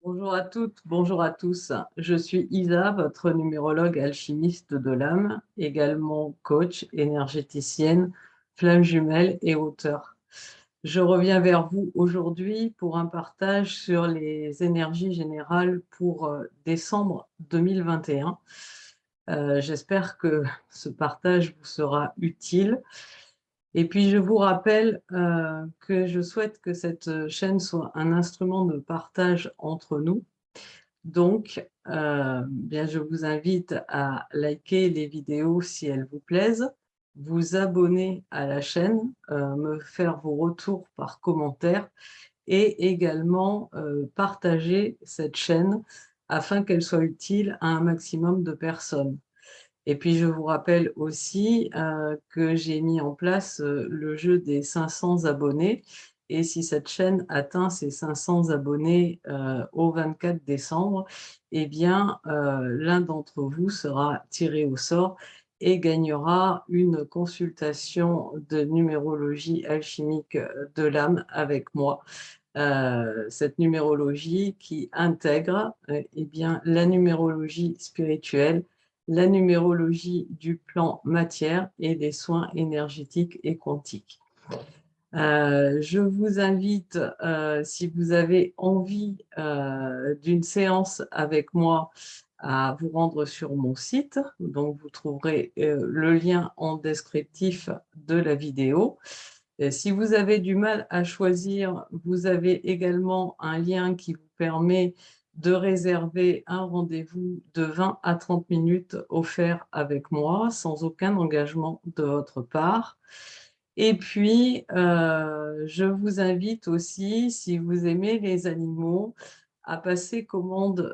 Bonjour à toutes, bonjour à tous. Je suis Isa, votre numérologue alchimiste de l'âme, également coach, énergéticienne, flamme jumelle et auteur. Je reviens vers vous aujourd'hui pour un partage sur les énergies générales pour décembre 2021. J'espère que ce partage vous sera utile. Et puis, je vous rappelle que je souhaite que cette chaîne soit un instrument de partage entre nous. Donc, bien, je vous invite à liker les vidéos si elles vous plaisent, vous abonner à la chaîne, me faire vos retours par commentaire et également partager cette chaîne afin qu'elle soit utile à un maximum de personnes. Et puis, je vous rappelle aussi que j'ai mis en place le jeu des 500 abonnés. Et si cette chaîne atteint ses 500 abonnés au 24 décembre, eh bien, l'un d'entre vous sera tiré au sort et gagnera une consultation de numérologie alchimique de l'âme avec moi. Cette numérologie qui intègre eh bien, la numérologie spirituelle, la numérologie du plan matière et des soins énergétiques et quantiques. Je vous invite, si vous avez envie d'une séance avec moi, à vous rendre sur mon site. Donc, vous trouverez le lien en descriptif de la vidéo. Si vous avez du mal à choisir, vous avez également un lien qui vous permet de réserver un rendez-vous de 20 à 30 minutes offert avec moi, sans aucun engagement de votre part. Et puis, je vous invite aussi, si vous aimez les animaux, à passer commande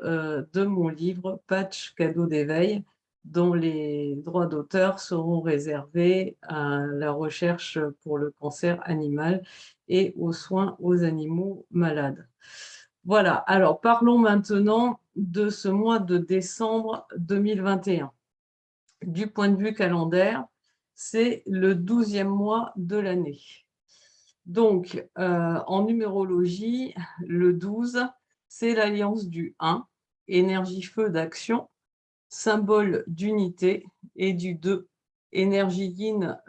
de mon livre Patch cadeau d'éveil, dont les droits d'auteur seront réservés à la recherche pour le cancer animal et aux soins aux animaux malades. Voilà, alors parlons maintenant de ce mois de décembre 2021. Du point de vue calendaire, c'est le 12e mois de l'année. Donc, en numérologie, le 12, c'est l'alliance du 1, énergie feu d'action, symbole d'unité, et du 2, énergie yin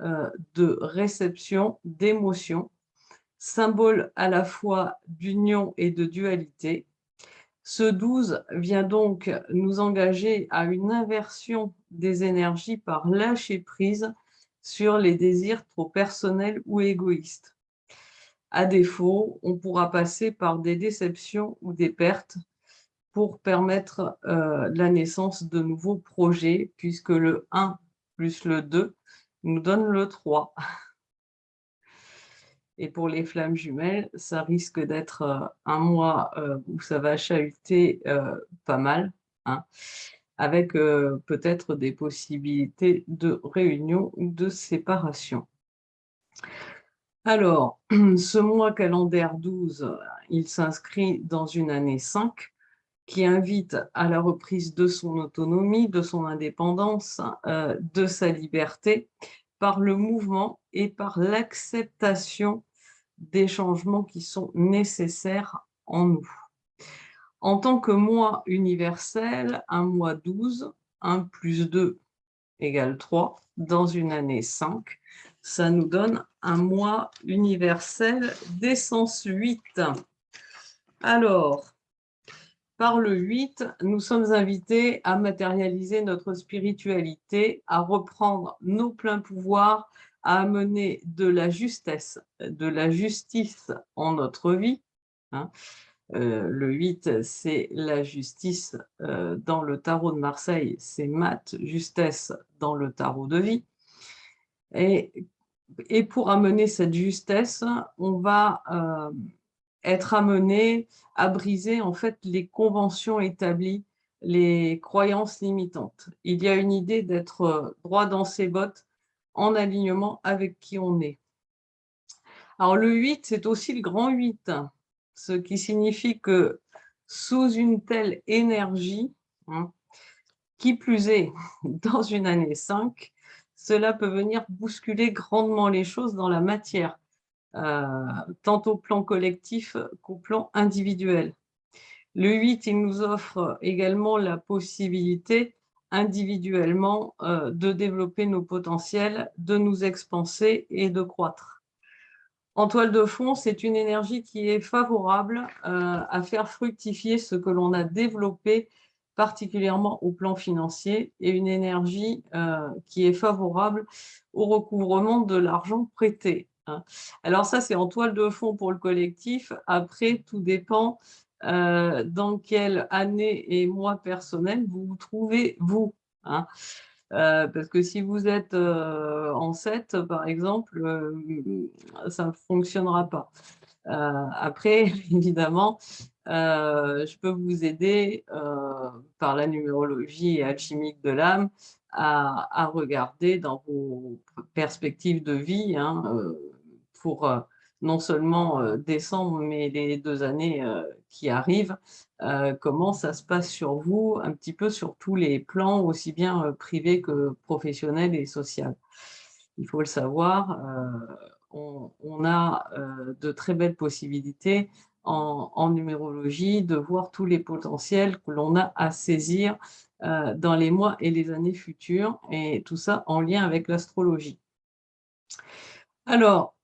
de réception, d'émotion, symbole à la fois d'union et de dualité. Ce 12 vient donc nous engager à une inversion des énergies par lâcher prise sur les désirs trop personnels ou égoïstes. À défaut, on pourra passer par des déceptions ou des pertes pour permettre la naissance de nouveaux projets, puisque le 1 plus le 2 nous donne le 3. Et pour les flammes jumelles, ça risque d'être un mois où ça va chahuter pas mal, hein, avec peut-être des possibilités de réunion ou de séparation. Alors, ce mois calendaire 12, il s'inscrit dans une année 5 qui invite à la reprise de son autonomie, de son indépendance, de sa liberté, par le mouvement et par l'acceptation des changements qui sont nécessaires en nous. En tant que mois universel, un mois 12, 1 plus 2 égale 3, dans une année 5, ça nous donne un mois universel d'essence 8. Alors, par le 8, nous sommes invités à matérialiser notre spiritualité, à reprendre nos pleins pouvoirs, à amener de la justesse, de la justice en notre vie, hein. Le 8, c'est la justice dans le tarot de Marseille, c'est mat, justesse dans le tarot de vie. Et pour amener cette justesse, on va être amené à briser en fait les conventions établies, les croyances limitantes. Il y a une idée d'être droit dans ses bottes, en alignement avec qui on est. Alors le 8, c'est aussi le grand 8, ce qui signifie que sous une telle énergie, hein, qui plus est dans une année 5, cela peut venir bousculer grandement les choses dans la matière, tant au plan collectif qu'au plan individuel. Le 8, il nous offre également la possibilité individuellement de développer nos potentiels, de nous expanser et de croître. En toile de fond, c'est une énergie qui est favorable à faire fructifier ce que l'on a développé, particulièrement au plan financier, et une énergie qui est favorable au recouvrement de l'argent prêté, hein. Alors ça, c'est en toile de fond pour le collectif. Après, tout dépend dans quelle année et mois personnel vous vous trouvez, vous, hein. Parce que si vous êtes en 7, par exemple, ça ne fonctionnera pas. Après, évidemment, je peux vous aider par la numérologie alchimique de l'âme à regarder dans vos perspectives de vie, hein, pour non seulement décembre, mais les 2 années qui arrivent, comment ça se passe sur vous, un petit peu sur tous les plans, aussi bien privé que professionnel et social. Il faut le savoir, on a de très belles possibilités en numérologie de voir tous les potentiels que l'on a à saisir dans les mois et les années futures, et tout ça en lien avec l'astrologie. Alors,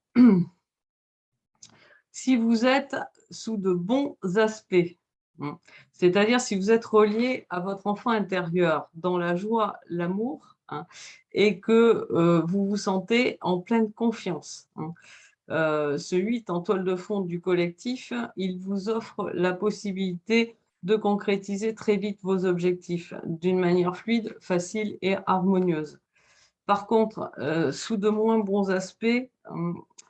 si vous êtes sous de bons aspects, c'est-à-dire si vous êtes relié à votre enfant intérieur dans la joie, l'amour, et que vous vous sentez en pleine confiance, ce 8 en toile de fond du collectif, il vous offre la possibilité de concrétiser très vite vos objectifs d'une manière fluide, facile et harmonieuse. Par contre, sous de moins bons aspects,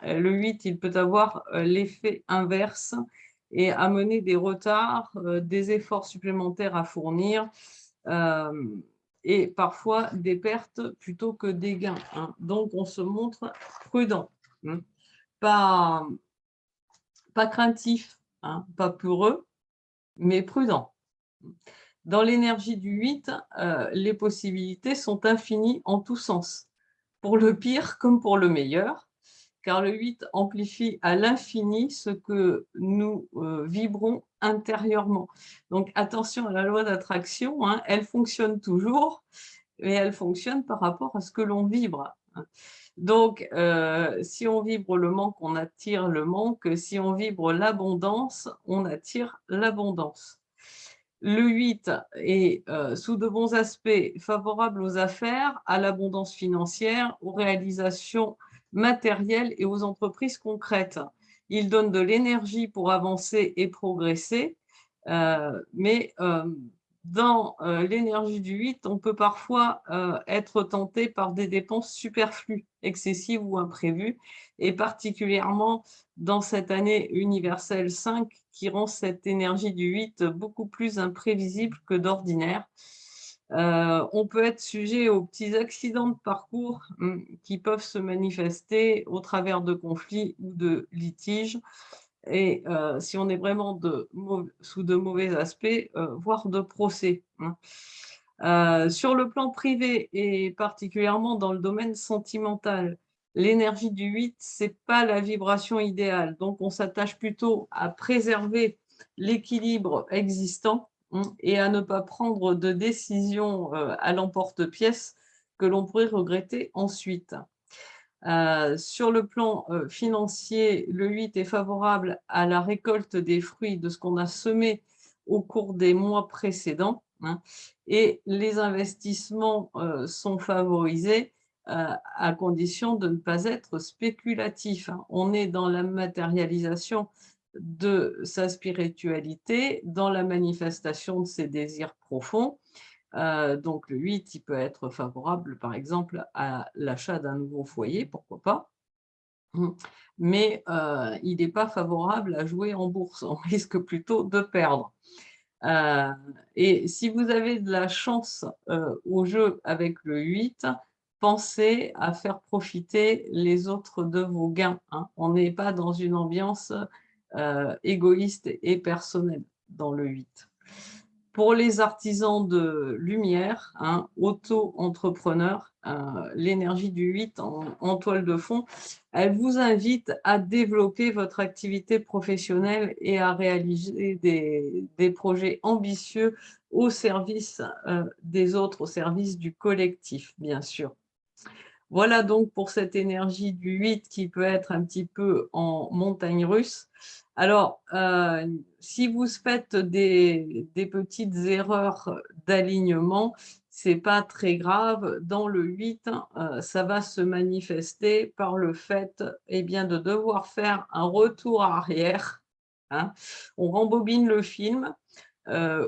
le 8, il peut avoir l'effet inverse et amener des retards, des efforts supplémentaires à fournir, et parfois des pertes plutôt que des gains, hein. Donc on se montre prudent, pas craintif, pas peureux, mais prudent. Dans l'énergie du 8, les possibilités sont infinies en tous sens, pour le pire comme pour le meilleur, car le 8 amplifie à l'infini ce que nous vibrons intérieurement. Donc attention à la loi d'attraction, elle fonctionne toujours, mais elle fonctionne par rapport à ce que l'on vibre. Donc, si on vibre le manque, on attire le manque. Si on vibre l'abondance, on attire l'abondance. Le 8 est, sous de bons aspects, favorable aux affaires, à l'abondance financière, aux réalisations matérielles et aux entreprises concrètes. Il donne de l'énergie pour avancer et progresser, mais dans l'énergie du 8, on peut parfois être tenté par des dépenses superflues, excessives ou imprévues, et particulièrement dans cette année universelle 5 qui rend cette énergie du 8 beaucoup plus imprévisible que d'ordinaire. On peut être sujet aux petits accidents de parcours qui peuvent se manifester au travers de conflits ou de litiges, et si on est vraiment sous de mauvais aspects, voire de procès, sur le plan privé et particulièrement dans le domaine sentimental, l'énergie du 8, c'est pas la vibration idéale. Donc on s'attache plutôt à préserver l'équilibre existant, et à ne pas prendre de décisions à l'emporte-pièce que l'on pourrait regretter ensuite. Sur le plan financier, le 8 est favorable à la récolte des fruits de ce qu'on a semé au cours des mois précédents, et les investissements sont favorisés à condition de ne pas être spéculatif. On est dans la matérialisation de sa spiritualité, dans la manifestation de ses désirs profonds. Donc le 8, il peut être favorable, par exemple, à l'achat d'un nouveau foyer, pourquoi pas. Mais il n'est pas favorable à jouer en bourse, on risque plutôt de perdre. Et si vous avez de la chance au jeu avec le 8, pensez à faire profiter les autres de vos gains, On n'est pas dans une ambiance égoïste et personnelle dans le 8. Pour les artisans de lumière, hein, auto-entrepreneurs, l'énergie du 8 en toile de fond, elle vous invite à développer votre activité professionnelle et à réaliser des projets ambitieux au service des autres, au service du collectif, bien sûr. Voilà donc pour cette énergie du 8 qui peut être un petit peu en montagne russe. Alors, si vous faites des petites erreurs d'alignement, c'est pas très grave. Dans le 8, ça va se manifester par le fait, eh bien, de devoir faire un retour arrière, hein. On rembobine le film.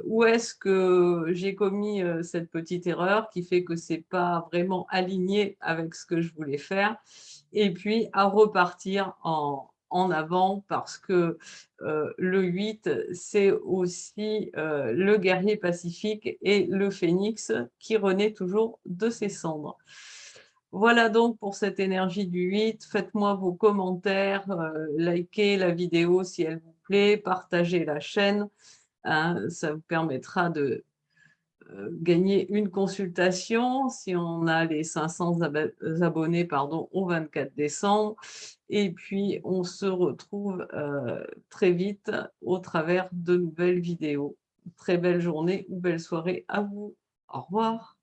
Où est-ce que j'ai commis, cette petite erreur qui fait que c'est pas vraiment aligné avec ce que je voulais faire? Et puis à repartir en avant parce que, le 8, c'est aussi, le guerrier pacifique et le phénix qui renaît toujours de ses cendres. Voilà donc pour cette énergie du 8. Faites-moi vos commentaires, likez la vidéo si elle vous plaît, partagez la chaîne. Hein, ça vous permettra de gagner une consultation si on a les 500 abonnés pardon, au 24 décembre. Et puis, on se retrouve très vite au travers de nouvelles vidéos. Très belle journée ou belle soirée à vous. Au revoir.